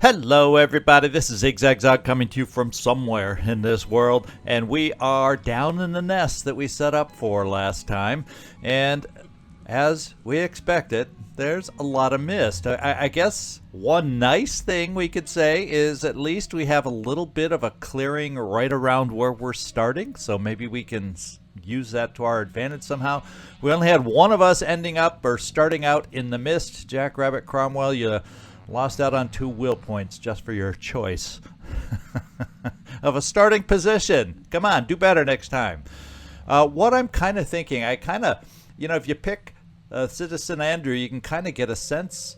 Hello everybody, this is Zigzag coming to you from somewhere in this world, and we are down in the nest that we set up for last time, and as we expected, there's a lot of mist. I guess one nice thing we could say is at least we have a little bit of a clearing right around where we're starting, so maybe we can use that to our advantage somehow. We only had one of us ending up or starting out in the mist. Jackrabbit Cromwell, you lost out on 2 will points just for your choice of a starting position. Come on, do better next time. What I'm kind of thinking, if you pick Citizen Andrew, you can kind of get a sense,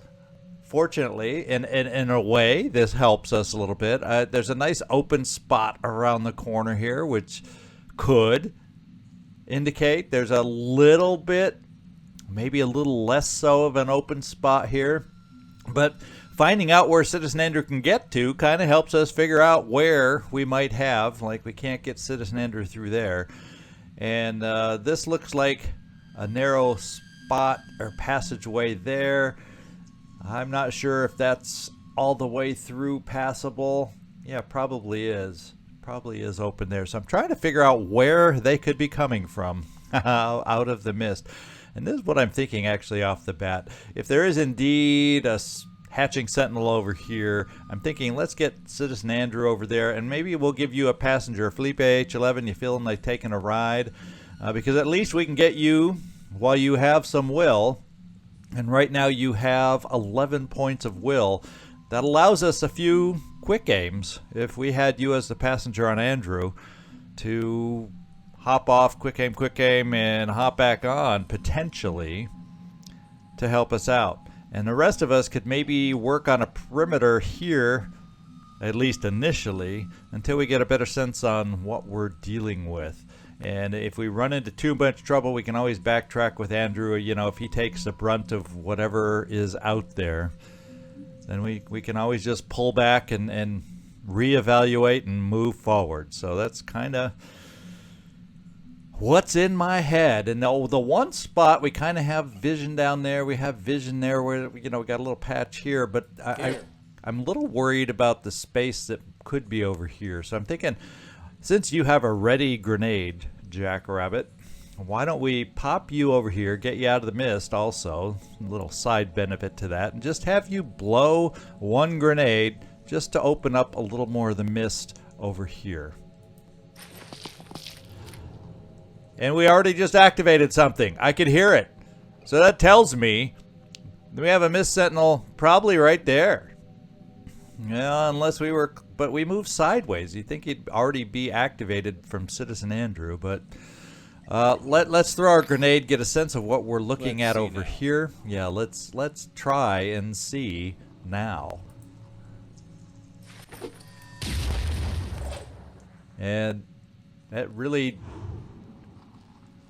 fortunately, in a way, this helps us a little bit. There's a nice open spot around the corner here, which could indicate there's a little bit, maybe a little less so of an open spot here. But finding out where Citizen Andrew can get to kind of helps us figure out where we might have, like we can't get Citizen Andrew through there. And this looks like a narrow spot or passageway there. I'm not sure if that's all the way through passable. Yeah, probably is. Probably is open there. So I'm trying to figure out where they could be coming from out of the mist. And this is what I'm thinking actually off the bat. If there is indeed a hatching sentinel over here, I'm thinking let's get Citizen Andrew over there and maybe we'll give you a passenger. Felipe H11, you feeling like taking a ride? Because at least we can get you while you have some will. And right now you have 11 points of will. That allows us a few quick aims if we had you as the passenger on Andrew to hop off, quick aim, and hop back on, potentially, to help us out. And the rest of us could maybe work on a perimeter here, at least initially, until we get a better sense on what we're dealing with. And if we run into too much trouble, we can always backtrack with Andrew. You know, if he takes the brunt of whatever is out there, then we can always just pull back and reevaluate and move forward. So that's kind of what's in my head. And the one spot we kind of have vision down there, we have vision there where we got a little patch here, but I'm a little worried about the space that could be over here. So I'm thinking, since you have a ready grenade, Jackrabbit, why don't we pop you over here, get you out of the mist also, a little side benefit to that, and just have you blow one grenade just to open up a little more of the mist over here. And we already just activated something. I could hear it. So that tells me we have a mist sentinel probably right there. Yeah, unless we were, but we moved sideways. You'd think he'd already be activated from Citizen Andrew, but let's throw our grenade, get a sense of what we're looking at over here. Yeah, let's try and see now. And that really,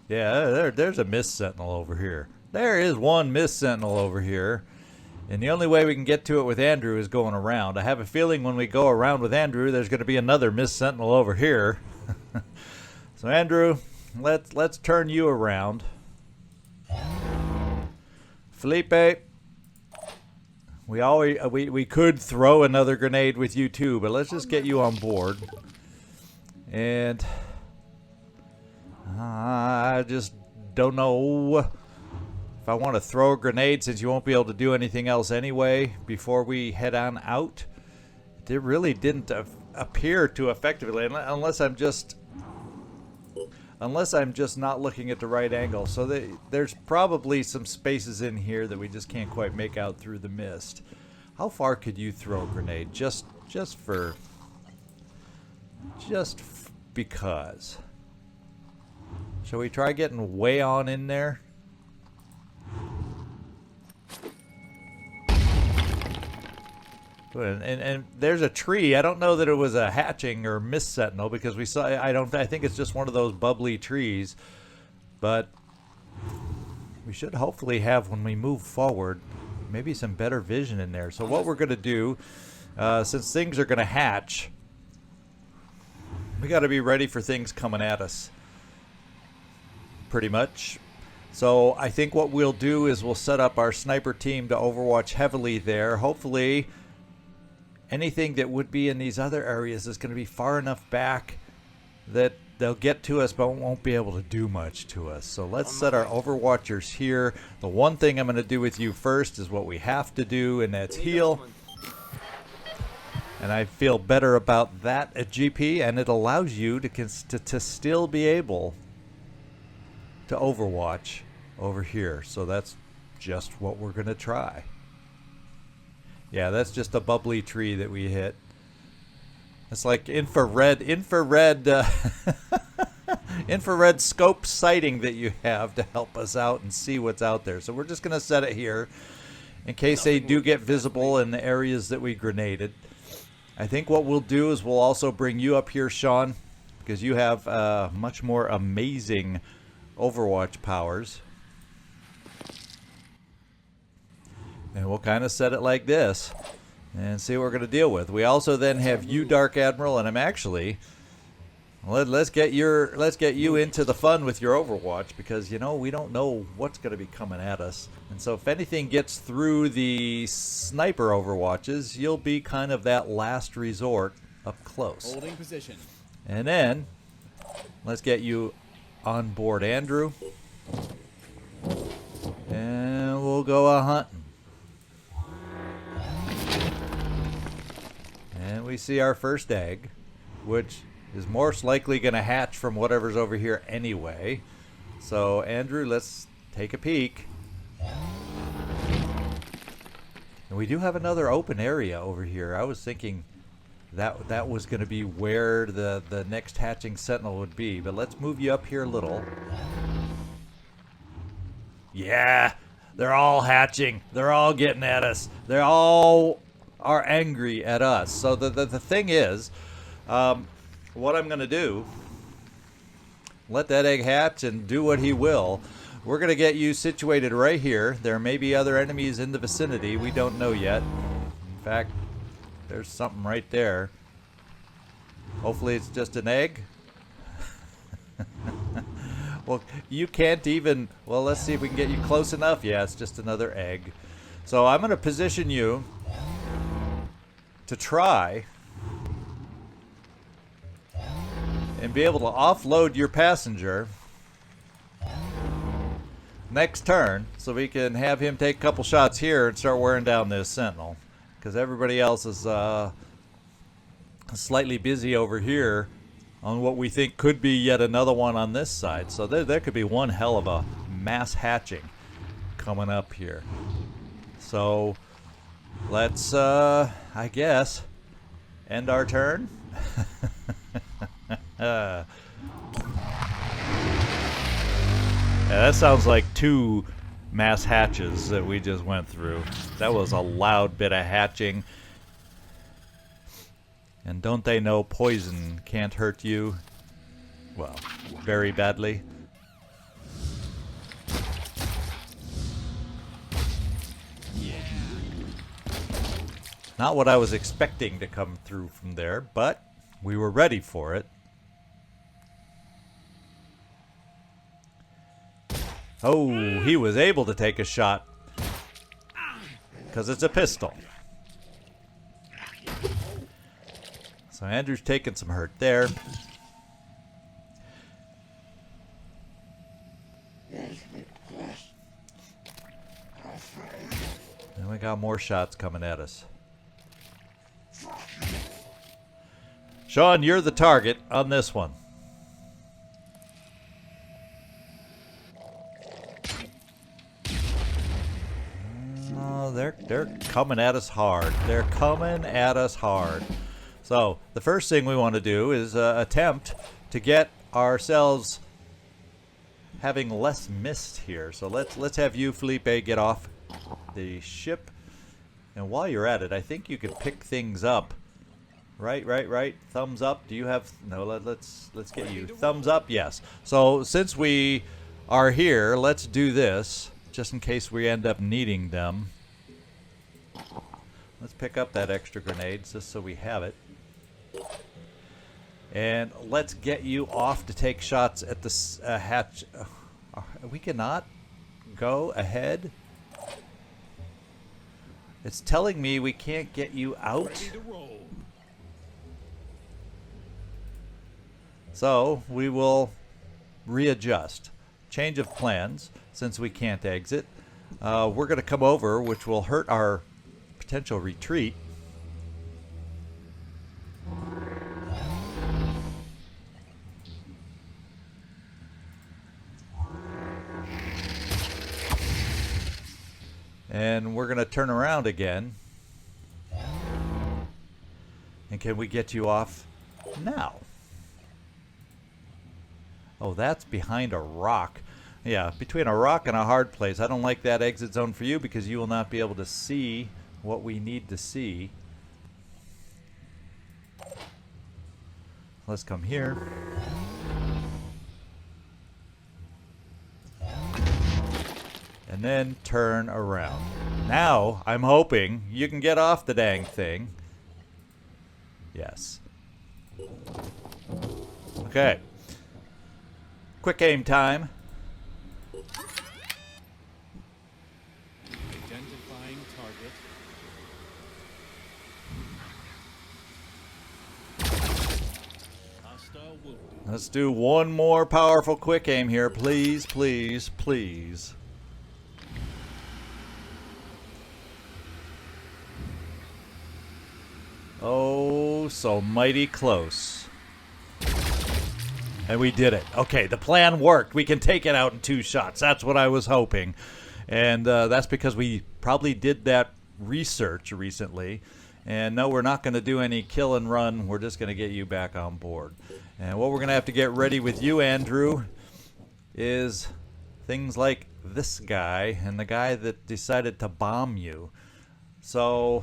yeah, there's a mist sentinel over here. There is one mist sentinel over here. And the only way we can get to it with Andrew is going around. I have a feeling when we go around with Andrew, there's going to be another mist sentinel over here. So Andrew, let's turn you around. Felipe, we could throw another grenade with you too, but let's just get you on board. And I just don't know if I want to throw a grenade since you won't be able to do anything else anyway before we head on out. It really didn't appear to effectively, unless I'm just not looking at the right angle. So there's probably some spaces in here that we just can't quite make out through the mist. How far could you throw a grenade? Just because. Shall we try getting way on in there? And there's a tree. I don't know that it was a hatching or mist sentinel because we saw. I think it's just one of those bubbly trees, but we should hopefully have, when we move forward, maybe some better vision in there. So what we're going to do, since things are going to hatch, we got to be ready for things coming at us. Pretty much. So I think what we'll do is we'll set up our sniper team to overwatch heavily there. Hopefully anything that would be in these other areas is going to be far enough back that they'll get to us but won't be able to do much to us. So let's set our overwatchers here. The one thing I'm going to do with you first is what we have to do, and that's heal. And I feel better about that at GP, and it allows you to still be able to overwatch over here. So that's just what we're going to try. Yeah, that's just a bubbly tree that we hit. It's like infrared infrared scope sighting that you have to help us out and see what's out there. So we're just going to set it here in case they do get visible in the areas that we grenaded. I think what we'll do is we'll also bring you up here, Sean, because you have much more amazing Overwatch powers. And we'll kind of set it like this and see what we're going to deal with. We also then have you, Dark Admiral, and I'm actually let's get you into the fun with your Overwatch, because you know we don't know what's going to be coming at us, and so if anything gets through the sniper Overwatches, you'll be kind of that last resort up close. Holding position. And then let's get you on board, Andrew, and we'll go hunting. And we see our first egg, which is most likely going to hatch from whatever's over here anyway. So, Andrew, let's take a peek. And we do have another open area over here. I was thinking that was going to be where the next hatching sentinel would be. But let's move you up here a little. Yeah, they're all hatching. They're all getting at us. They're all are angry at us. So the thing is, what I'm going to do, let that egg hatch and do what he will. We're going to get you situated right here. There may be other enemies in the vicinity. We don't know yet. In fact, there's something right there. Hopefully it's just an egg. Well, you can't even... Well, let's see if we can get you close enough. Yeah, it's just another egg. So I'm going to position you to try and be able to offload your passenger next turn, so we can have him take a couple shots here and start wearing down this sentinel, because everybody else is slightly busy over here on what we think could be yet another one on this side. So there could be one hell of a mass hatching coming up here. So let's I guess end our turn. Yeah, that sounds like 2 mass hatches that we just went through. That was a loud bit of hatching. And don't they know poison can't hurt you? Well, very badly. Not what I was expecting to come through from there, but we were ready for it. Oh, he was able to take a shot because it's a pistol. So Andrew's taking some hurt there. And we got more shots coming at us. Sean, you're the target on this one. Oh, they're coming at us hard. They're coming at us hard. So the first thing we want to do is attempt to get ourselves having less mist here. So let's have you, Felipe, get off the ship. And while you're at it, I think you can pick things up. Right. Thumbs up. Do you have... No, let's get you. Thumbs up, yes. So since we are here, let's do this, just in case we end up needing them. Let's pick up that extra grenade, just so we have it. And let's get you off to take shots at the hatch. We cannot go ahead It's telling me we can't get you out. Ready to roll. So we will readjust. Change of plans since we can't exit. We're going to come over, which will hurt our potential retreat. And we're going to turn around again. And can we get you off now? Oh, that's behind a rock. Yeah, between a rock and a hard place. I don't like that exit zone for you because you will not be able to see what we need to see. Let's come here. And then turn around. Now, I'm hoping you can get off the dang thing. Yes. Okay. Quick aim time. Identifying target. Hostile wounded. Let's do one more powerful quick aim here. Please, please, please. Oh, so mighty close. And we did it. Okay, the plan worked. We can take it out in 2 shots. That's what I was hoping. And that's because we probably did that research recently. And no, we're not going to do any kill and run. We're just going to get you back on board. And what we're going to have to get ready with you, Andrew, is things like this guy and the guy that decided to bomb you. So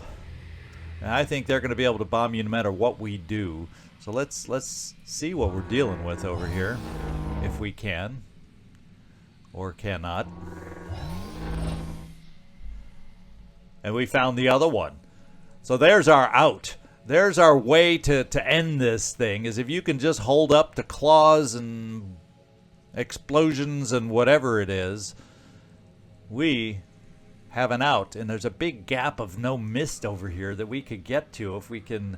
I think they're going to be able to bomb you no matter what we do. So let's see what we're dealing with over here, if we can or cannot. And we found the other one. So there's our out. There's our way to end this thing, is if you can just hold up to claws and explosions and whatever it is, we have an out. And there's a big gap of no mist over here that we could get to if we can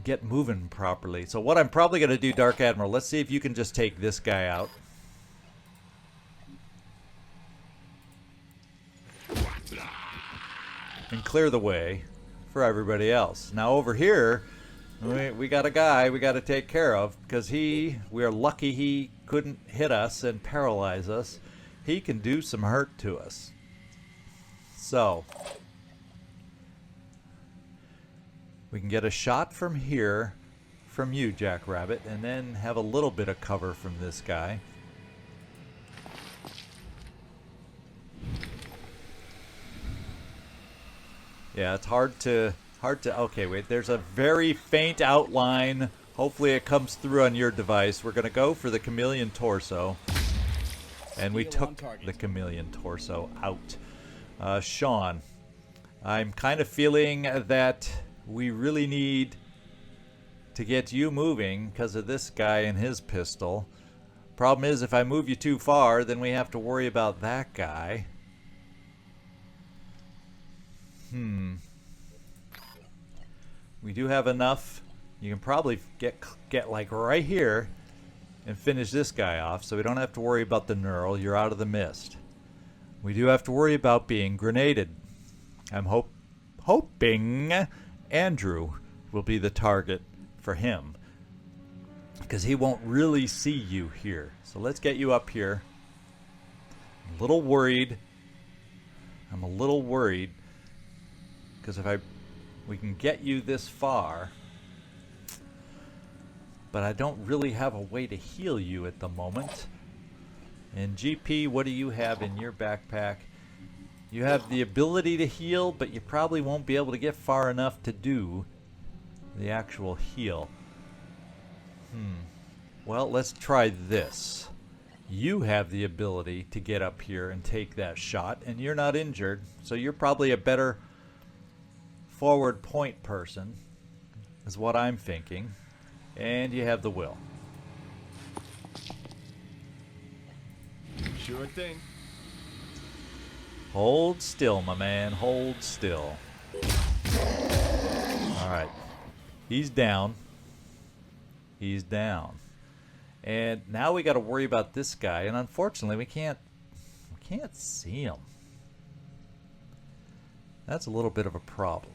get moving properly. So what I'm probably going to do, Dark Admiral, let's see if you can just take this guy out. And clear the way for everybody else. Now over here, we got a guy we got to take care of, because we are lucky he couldn't hit us and paralyze us. He can do some hurt to us. So we can get a shot from here from you, Jackrabbit, and then have a little bit of cover from this guy. Yeah, it's hard to okay, wait, there's a very faint outline. Hopefully it comes through on your device. We're going to go for the chameleon torso. And we took the chameleon torso out. Sean, I'm kind of feeling that we really need to get you moving because of this guy and his pistol. Problem is, if I move you too far, then we have to worry about that guy. We do have enough. You can probably get like right here and finish this guy off, so we don't have to worry about the neural. You're out of the mist. We do have to worry about being grenaded. I'm hoping Andrew will be the target for him, because he won't really see you here. So let's get you up here. I'm a little worried. Because if we can get you this far, but I don't really have a way to heal you at the moment. And GP, what do you have in your backpack? You have the ability to heal, but you probably won't be able to get far enough to do the actual heal. Well, let's try this. You have the ability to get up here and take that shot, and you're not injured, so you're probably a better forward point person, is what I'm thinking. And you have the will. Sure thing. Hold still, my man. Hold still. Alright. He's down. He's down. And now we got to worry about this guy. And unfortunately, we can't see him. That's a little bit of a problem.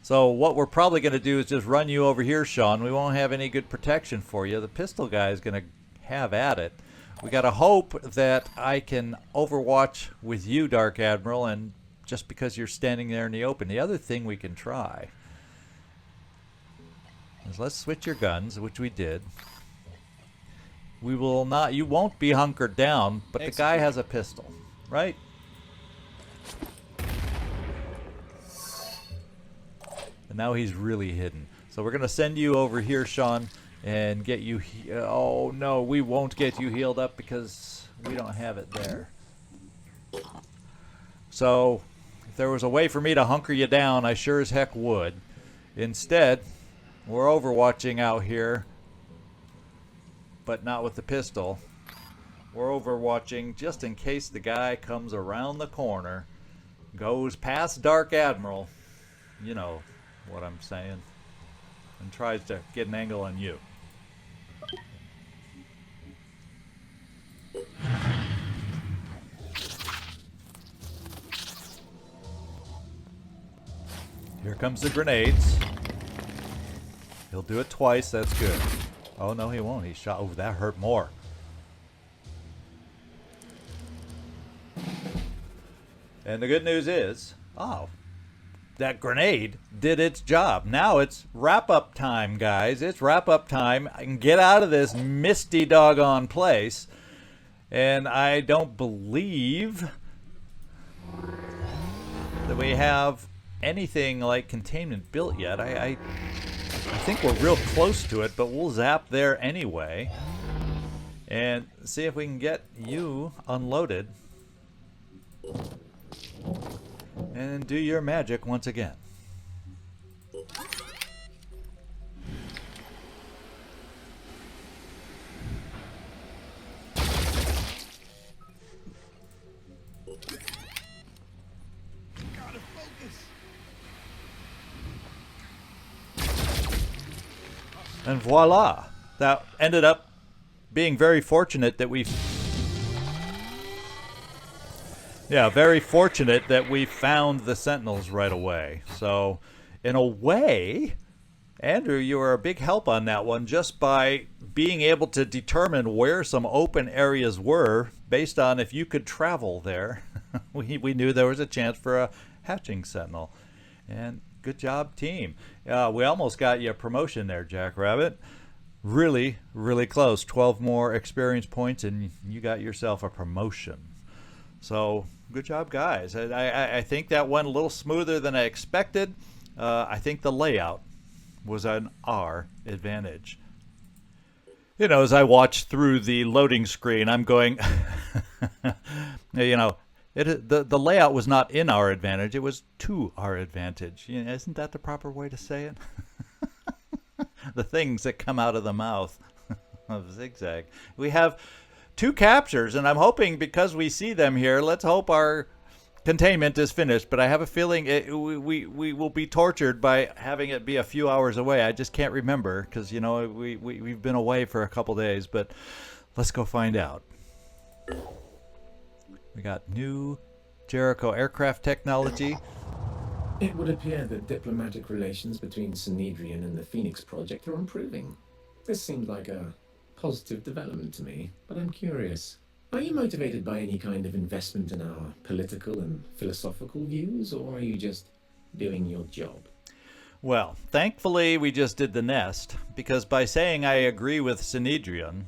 So what we're probably going to do is just run you over here, Sean. We won't have any good protection for you. The pistol guy is going to have at it. We got to hope that I can overwatch with you, Dark Admiral, and just because you're standing there in the open. The other thing we can try is let's switch your guns, which we did. We will not, you won't be hunkered down, but the guy has a pistol, right? And now he's really hidden. So we're going to send you over here, Sean, and get you... oh, no, we won't get you healed up because we don't have it there. So if there was a way for me to hunker you down, I sure as heck would. Instead, we're overwatching out here, but not with the pistol. We're overwatching just in case the guy comes around the corner, goes past Dark Admiral, you know what I'm saying, and tries to get an angle on you. Here comes the grenades. He'll do it twice, that's good. Oh no, he won't. He shot. Oh, that hurt more. And the good news is, oh, that grenade did its job. Now it's wrap-up time, guys. It's wrap-up time. I can get out of this misty doggone place. And I don't believe that we have anything like containment built yet. I think we're real close to it, but we'll zap there anyway. And see if we can get you unloaded. And do your magic once again. And voila! That ended up being very fortunate that we... Yeah, very fortunate that we found the Sentinels right away. So, in a way, Andrew, you were a big help on that one just by being able to determine where some open areas were based on if you could travel there. we knew there was a chance for a hatching Sentinel. And good job, team. We almost got you a promotion there, Jackrabbit. Really, really close. 12 more experience points and you got yourself a promotion. So, good job, guys. I think that went a little smoother than I expected. I think the layout was an our advantage. You know, as I watch through the loading screen, I'm going, you know, the layout was not in our advantage. It was to our advantage. You know, isn't that the proper way to say it? The things that come out of the mouth of Zigzag. We have 2 captures, and I'm hoping because we see them here, let's hope our containment is finished. But I have a feeling we will be tortured by having it be a few hours away. I just can't remember because, you know, we've been away for a couple days. But let's go find out. We got new Jericho aircraft technology. It would appear that diplomatic relations between Synedrian and the Phoenix Project are improving. This seems like a positive development to me, but I'm curious. Are you motivated by any kind of investment in our political and philosophical views, or are you just doing your job? Well, thankfully we just did the nest, because by saying I agree with Synedrian,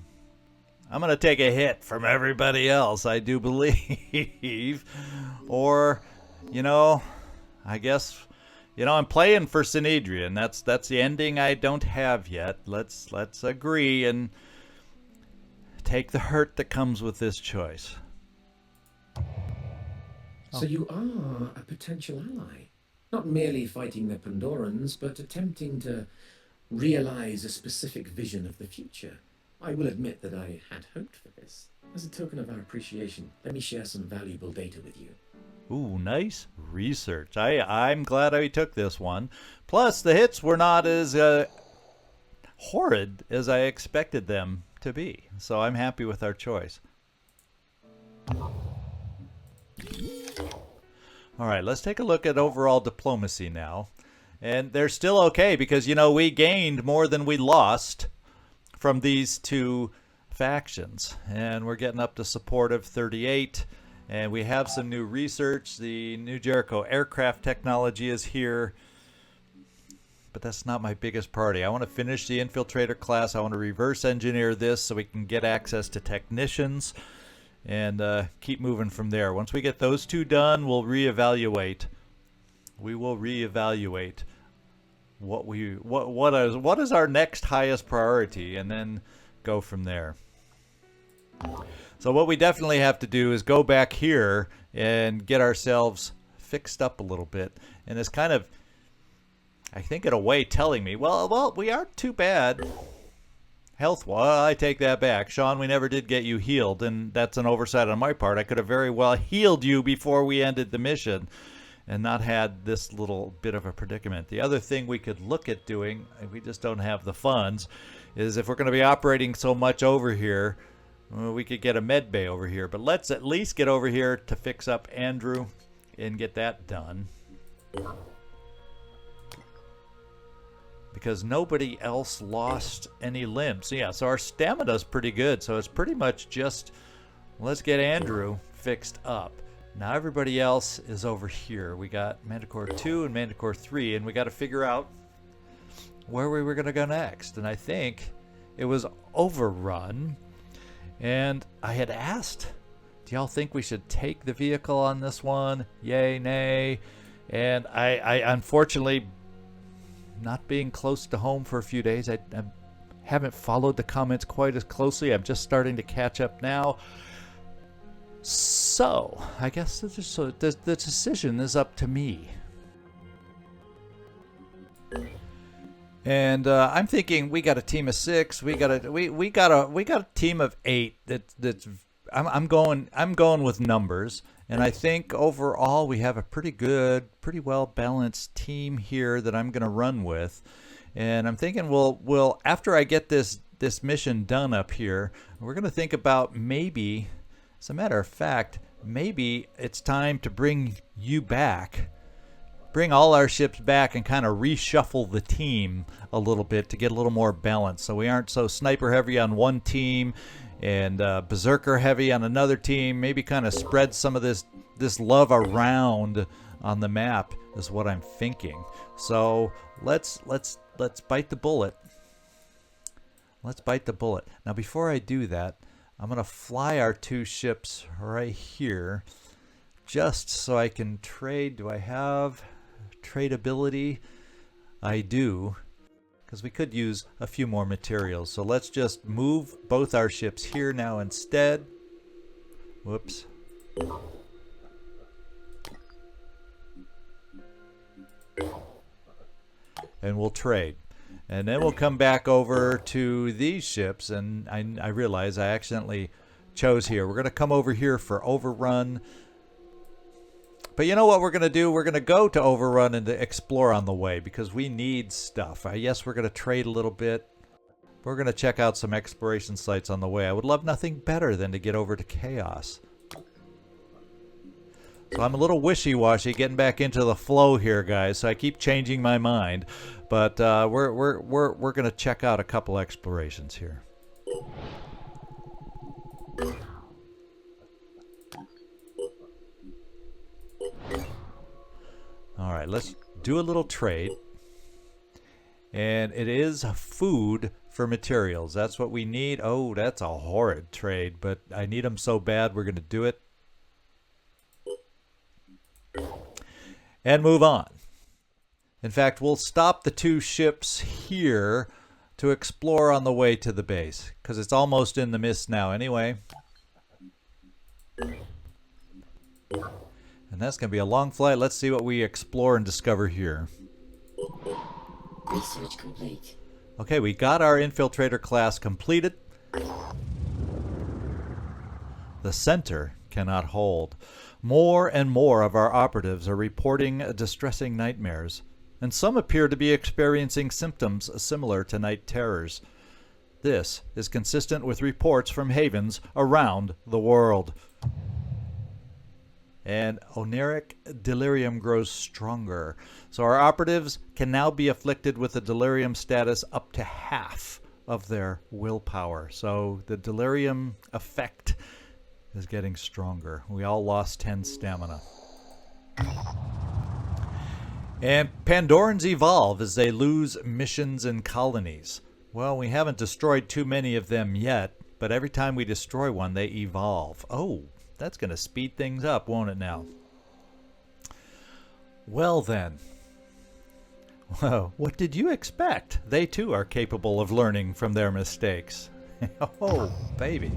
I'm going to take a hit from everybody else, I do believe. Or, you know, I guess, you know, I'm playing for Synedrian. That's the ending I don't have yet. Let's agree and take the hurt that comes with this choice. So you are a potential ally. Not merely fighting the Pandorans, but attempting to realize a specific vision of the future. I will admit that I had hoped for this. As a token of our appreciation, let me share some valuable data with you. Ooh, nice research. I'm glad I took this one. Plus, the hits were not as horrid as I expected them to be. So I'm happy with our choice. All right, let's take a look at overall diplomacy now. And they're still okay because, you know, we gained more than we lost from these two factions. And we're getting up to supportive 38. And we have some new research. The New Jericho aircraft technology is here. But that's not my biggest priority. I want to finish the infiltrator class. I want to reverse engineer this so we can get access to technicians. And keep moving from there. Once we get those two done, we'll reevaluate. We will reevaluate what is our next highest priority, and then go from there. So what we definitely have to do is go back here and get ourselves fixed up a little bit. And it's kind of, I think, in a way, telling me, well, we aren't too bad. Health, well, I take that back. Sean, we never did get you healed, and that's an oversight on my part. I could have very well healed you before we ended the mission and not had this little bit of a predicament. The other thing we could look at doing, and we just don't have the funds, is if we're going to be operating so much over here, well, we could get a med bay over here. But let's at least get over here to fix up Andrew and get that done. Because nobody else lost any limbs. Yeah, so our stamina's pretty good. So it's pretty much just, let's get Andrew fixed up. Now everybody else is over here. We got Manticore 2 and Manticore 3, and we got to figure out where we were going to go next. And I think it was Overrun. And I had asked, do y'all think we should take the vehicle on this one? Yay, nay. And I unfortunately, not being close to home for a few days, I haven't followed the comments quite as closely. I'm just starting to catch up now. So, I guess the decision is up to me. And I'm thinking we got a team of 6. We got a team of 8. I'm going with numbers. And I think overall we have a pretty well balanced team here that I'm going to run with. And I'm thinking we'll after I get this mission done up here, we're going to think about maybe, as a matter of fact, maybe it's time to bring you back. Bring all our ships back and kind of reshuffle the team a little bit to get a little more balance. So we aren't so sniper heavy on one team and berserker heavy on another team. Maybe kind of spread some of this love around on the map is what I'm thinking. So let's bite the bullet. Let's bite the bullet. Now before I do that, I'm going to fly our 2 ships right here just so I can trade. Do I have tradability? I do, because we could use a few more materials. So let's just move both our ships here now instead. Whoops. And we'll trade. And then we'll come back over to these ships, and I realize I accidentally chose here. We're going to come over here for Overrun. But you know what we're going to do? We're going to go to Overrun and to explore on the way because we need stuff. Yes, we're going to trade a little bit. We're going to check out some exploration sites on the way. I would love nothing better than to get over to Chaos. So I'm a little wishy-washy getting back into the flow here, guys. So I keep changing my mind. But we're going to check out a couple explorations here. All right, let's do a little trade. And it is food for materials. That's what we need. Oh, that's a horrid trade, but I need them so bad we're going to do it. And move on. In fact, we'll stop the 2 ships here to explore on the way to the base, because it's almost in the mist now anyway. And that's going to be a long flight. Let's see what we explore and discover here. Research complete. Okay, we got our infiltrator class completed. The center cannot hold. More and more of our operatives are reporting distressing nightmares, and some appear to be experiencing symptoms similar to night terrors. This is consistent with reports from havens around the world. And oniric delirium grows stronger. So our operatives can now be afflicted with a delirium status up to half of their willpower. So the delirium effect is getting stronger. We all lost 10 stamina. And Pandorans evolve as they lose missions and colonies. Well, we haven't destroyed too many of them yet, but every time we destroy one, they evolve. Oh, that's going to speed things up, won't it now? Well then. Well, what did you expect? They too are capable of learning from their mistakes. Oh, baby.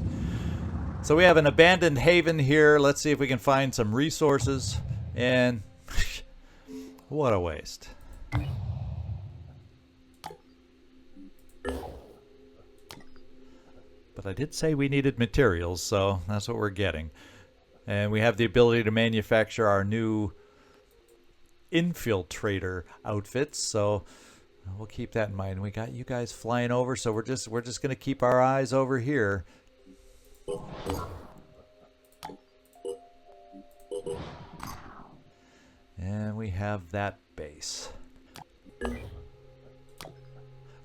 So we have an abandoned haven here. Let's see if we can find some resources. And what a waste. But I did say we needed materials, so that's what we're getting. And we have the ability to manufacture our new infiltrator outfits, so we'll keep that in mind. We got you guys flying over, so we're just going to keep our eyes over here. And we have that base.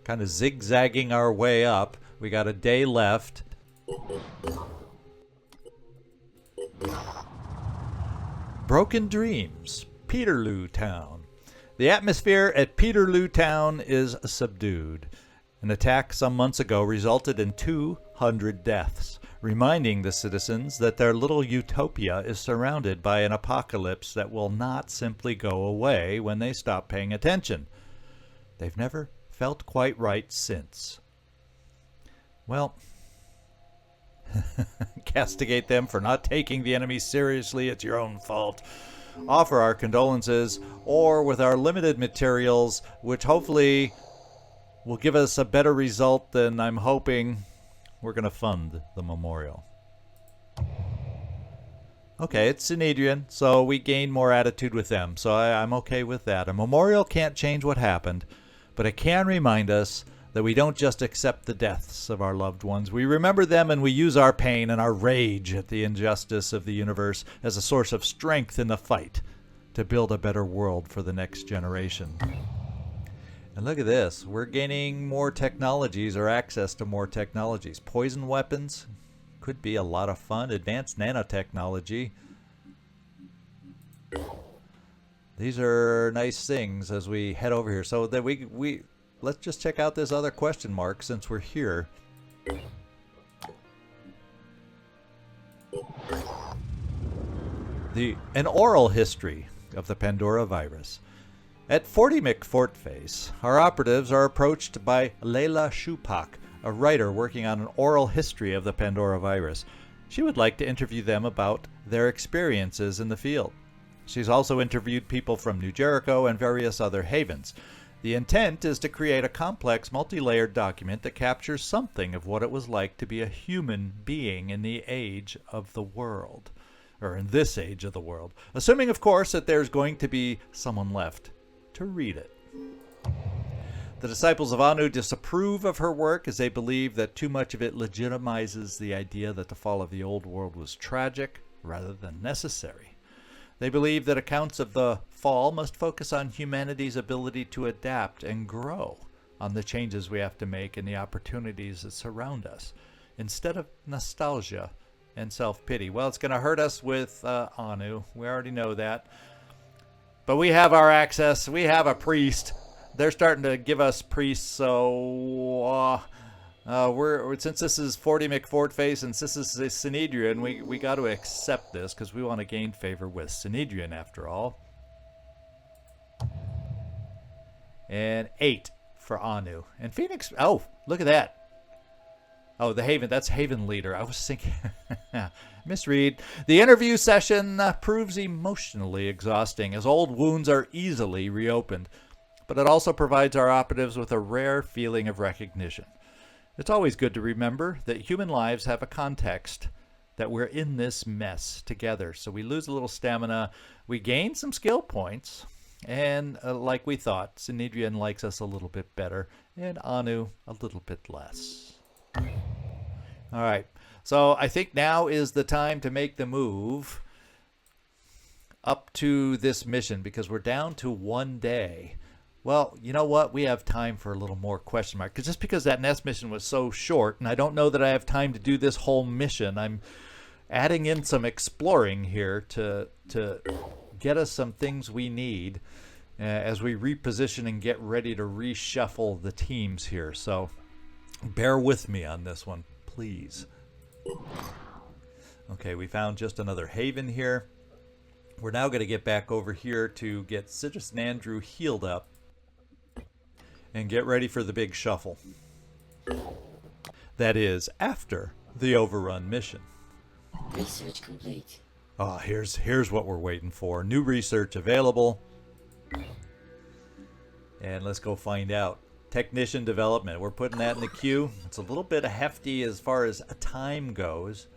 Kind of zigzagging our way up. We got a day left. Broken Dreams, Peterloo Town. The atmosphere at Peterloo Town is subdued. An attack some months ago resulted in 200 deaths, reminding the citizens that their little utopia is surrounded by an apocalypse that will not simply go away when they stop paying attention. They've never felt quite right since. Well, castigate them for not taking the enemy seriously. It's your own fault. Offer our condolences, or with our limited materials, which hopefully will give us a better result than I'm hoping, we're going to fund the memorial. Okay, it's Synedrian, so we gain more attitude with them, so I'm okay with that. A memorial can't change what happened, but it can remind us that we don't just accept the deaths of our loved ones. We remember them and we use our pain and our rage at the injustice of the universe as a source of strength in the fight to build a better world for the next generation. And look at this. We're gaining more technologies or access to more technologies. Poison weapons could be a lot of fun. Advanced nanotechnology. These are nice things as we head over here. So that we let's just check out this other question mark since we're here. An oral history of the Pandora virus. At 40 McFortface, our operatives are approached by Layla Shupak, a writer working on an oral history of the Pandora virus. She would like to interview them about their experiences in the field. She's also interviewed people from New Jericho and various other havens. The intent is to create a complex, multi-layered document that captures something of what it was like to be a human being in the age of the world, or in this age of the world, assuming, of course, that there's going to be someone left to read it. The disciples of Anu disapprove of her work as they believe that too much of it legitimizes the idea that the fall of the old world was tragic rather than necessary. They believe that accounts of the fall must focus on humanity's ability to adapt and grow, on the changes we have to make and the opportunities that surround us, instead of nostalgia and self-pity. Well, it's going to hurt us with Anu. We already know that. But we have our access. We have a priest. They're starting to give us priests, so since this is 40 McFortface and this is Synedrian, we got to accept this because we want to gain favor with Synedrian after all. And 8 for Anu. And Phoenix, oh, look at that. Oh, the Haven, that's Haven Leader. I was thinking, misread. The interview session proves emotionally exhausting as old wounds are easily reopened, but it also provides our operatives with a rare feeling of recognition. It's always good to remember that human lives have a context, that we're in this mess together. So we lose a little stamina, we gain some skill points, and like we thought, Synedrian likes us a little bit better, and Anu a little bit less. All right, so I think now is the time to make the move up to this mission, because we're down to 1 day. Well, you know what? We have time for a little more question mark. Because just because that nest mission was so short, and I don't know that I have time to do this whole mission, I'm adding in some exploring here to get us some things we need as we reposition and get ready to reshuffle the teams here. So bear with me on this one, please. Okay, we found just another haven here. We're now going to get back over here to get Citrus and Andrew healed up and get ready for the big shuffle. That is after the overrun mission. Research complete. Ah, here's what we're waiting for. New research available. And let's go find out. Technician development. We're putting that in the queue. It's a little bit hefty as far as time goes,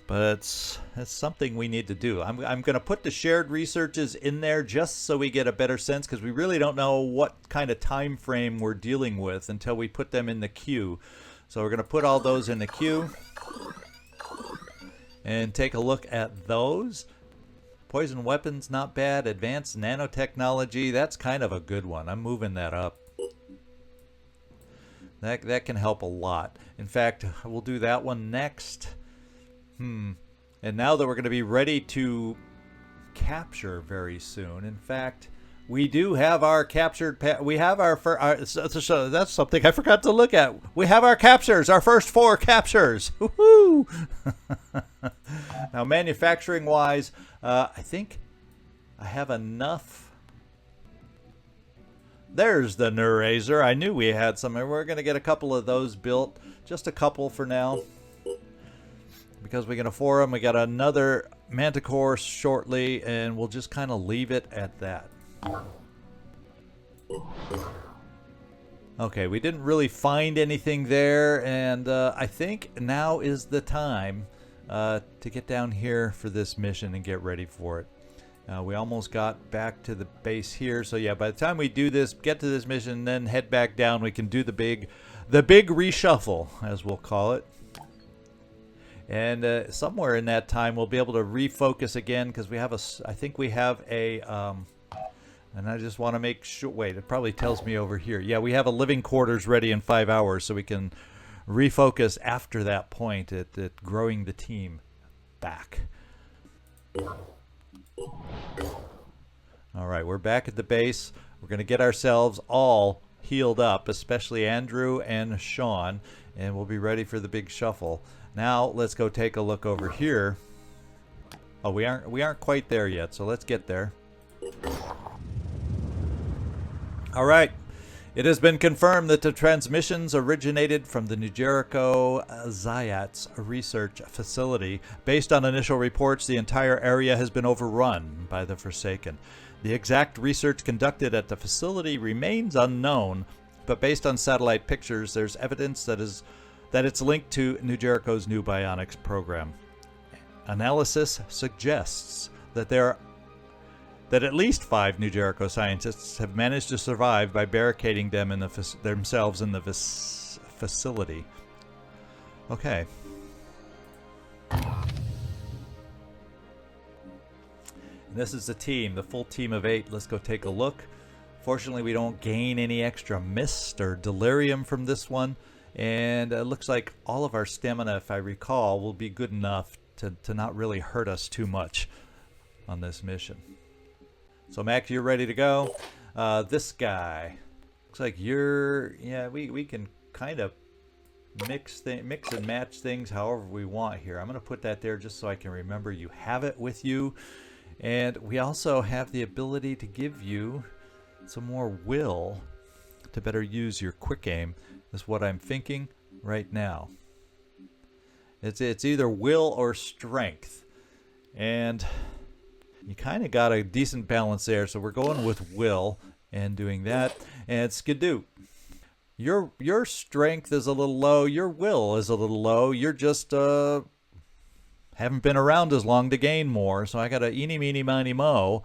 but it's something we need to do. I'm going to put the shared researches in there just so we get a better sense, because we really don't know what kind of time frame we're dealing with until we put them in the queue. So we're going to put all those in the queue and take a look at those. Poison weapons, not bad. Advanced nanotechnology, that's kind of a good one. I'm moving that up. That can help a lot. In fact, we'll do that one next. And now that we're going to be ready to capture very soon. In fact, we do have our captured. We have so that's something I forgot to look at. We have our captures. Our first 4 captures. Woohoo! Now, manufacturing-wise, I think I have enough. There's the Neurazer. I knew we had some. We're going to get a couple of those built. Just a couple for now, because we can afford them. We got another Manticore shortly, and we'll just kind of leave it at that. Okay, we didn't really find anything there, and I think now is the time to get down here for this mission and get ready for it. We almost got back to the base here, so yeah, by the time we do this, get to this mission, then head back down, we can do the big reshuffle, as we'll call it. And somewhere in that time, we'll be able to refocus again, because we have I think we have a, and I just want to make sure, wait, it probably tells me over here. Yeah, we have a living quarters ready in 5 hours, so we can refocus after that point at growing the team back. All right, we're back at the base. We're going to get ourselves all healed up, especially Andrew and Sean, and we'll be ready for the big shuffle. Now let's go take a look over here. Oh, we aren't quite there yet, so let's get there. All right. It has been confirmed that the transmissions originated from the New Jericho Zayats research facility. Based on initial reports, the entire area has been overrun by the Forsaken. The exact research conducted at the facility remains unknown, but based on satellite pictures, there's evidence that it's linked to New Jericho's new bionics program. Analysis suggests that at least 5 New Jericho scientists have managed to survive by barricading them themselves in the facility. Okay. And this is the team, the full team of 8. Let's go take a look. Fortunately, we don't gain any extra mist or delirium from this one. And it looks like all of our stamina, if I recall, will be good enough to not really hurt us too much on this mission. So Max, you're ready to go. This guy looks like we can kind of mix and match things however we want here. I'm going to put that there just so I can remember you have it with you. And we also have the ability to give you some more will to better use your quick aim, is what I'm thinking right now. It's either will or strength. And you kind of got a decent balance there, so we're going with will and doing that. And Skidoo. Your strength is a little low. Your will is a little low. You're just haven't been around as long to gain more. So I got a eeny, meeny, miny, mo.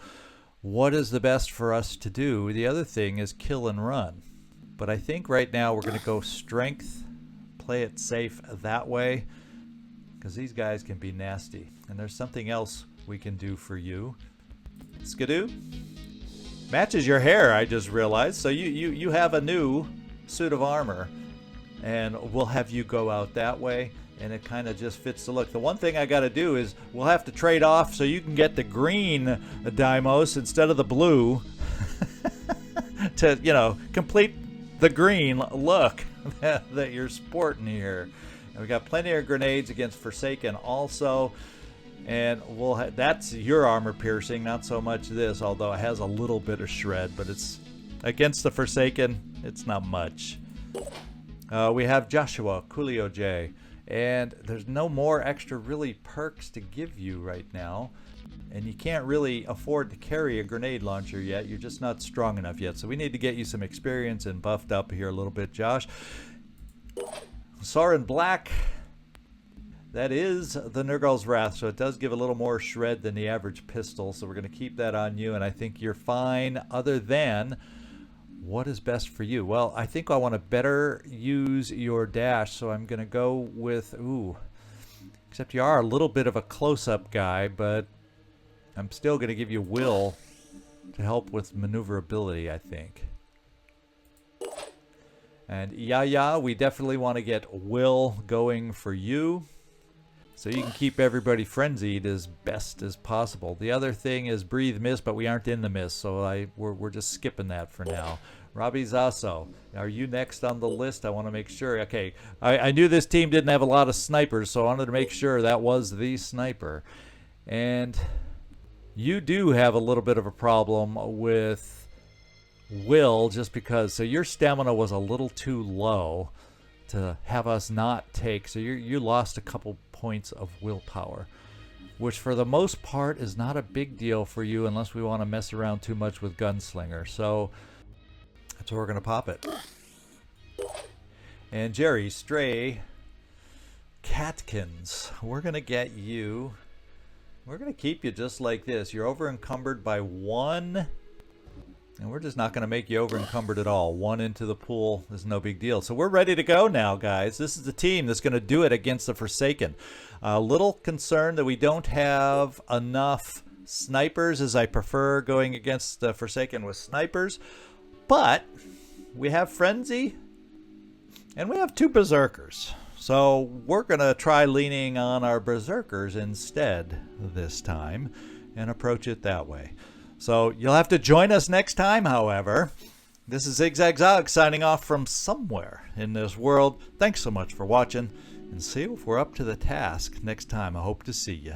What is the best for us to do? The other thing is kill and run. But I think right now we're going to go strength, play it safe that way, because these guys can be nasty. And there's something else we can do for you. Skidoo? Matches your hair, I just realized. So you have a new suit of armor, and we'll have you go out that way, and it kind of just fits the look. The one thing I got to do is we'll have to trade off so you can get the green Deimos instead of the blue to, you know, complete the green look that you're sporting here. And we got plenty of grenades against Forsaken also. And we'll that's your armor piercing, not so much this, although it has a little bit of shred, but it's against the Forsaken, it's not much. We have Joshua, Coolio J, and there's no more extra really perks to give you right now. And you can't really afford to carry a grenade launcher yet. You're just not strong enough yet. So we need to get you some experience and buffed up here a little bit, Josh. Soren Black. That is the Nurgle's Wrath, so it does give a little more shred than the average pistol. So we're going to keep that on you, and I think you're fine other than what is best for you. Well, I think I want to better use your dash, so I'm going to go with, except you are a little bit of a close-up guy, but I'm still going to give you will to help with maneuverability, I think. And we definitely want to get will going for you, so you can keep everybody frenzied as best as possible. The other thing is breathe mist, but we aren't in the mist, so we're just skipping that for now. Robbie Zasso, are you next on the list? I want to make sure. Okay, I knew this team didn't have a lot of snipers, so I wanted to make sure that was the sniper. And you do have a little bit of a problem with will, just because, so your stamina was a little too low to have us not take, so you lost a couple points of willpower, which for the most part is not a big deal for you unless we want to mess around too much with Gunslinger. So that's where we're going to pop it. And Jerry Stray Catkins, we're going to get you, we're going to keep you just like this. You're over encumbered by 1. And we're just not going to make you over encumbered at all. 1 into the pool is no big deal. So we're ready to go now, guys. This is the team that's going to do it against the Forsaken. A little concerned that we don't have enough snipers, as I prefer going against the Forsaken with snipers. But we have Frenzy, and we have 2 Berserkers. So we're going to try leaning on our Berserkers instead this time and approach it that way. So you'll have to join us next time, however. This is Zigzag signing off from somewhere in this world. Thanks so much for watching, and see if we're up to the task next time. I hope to see you.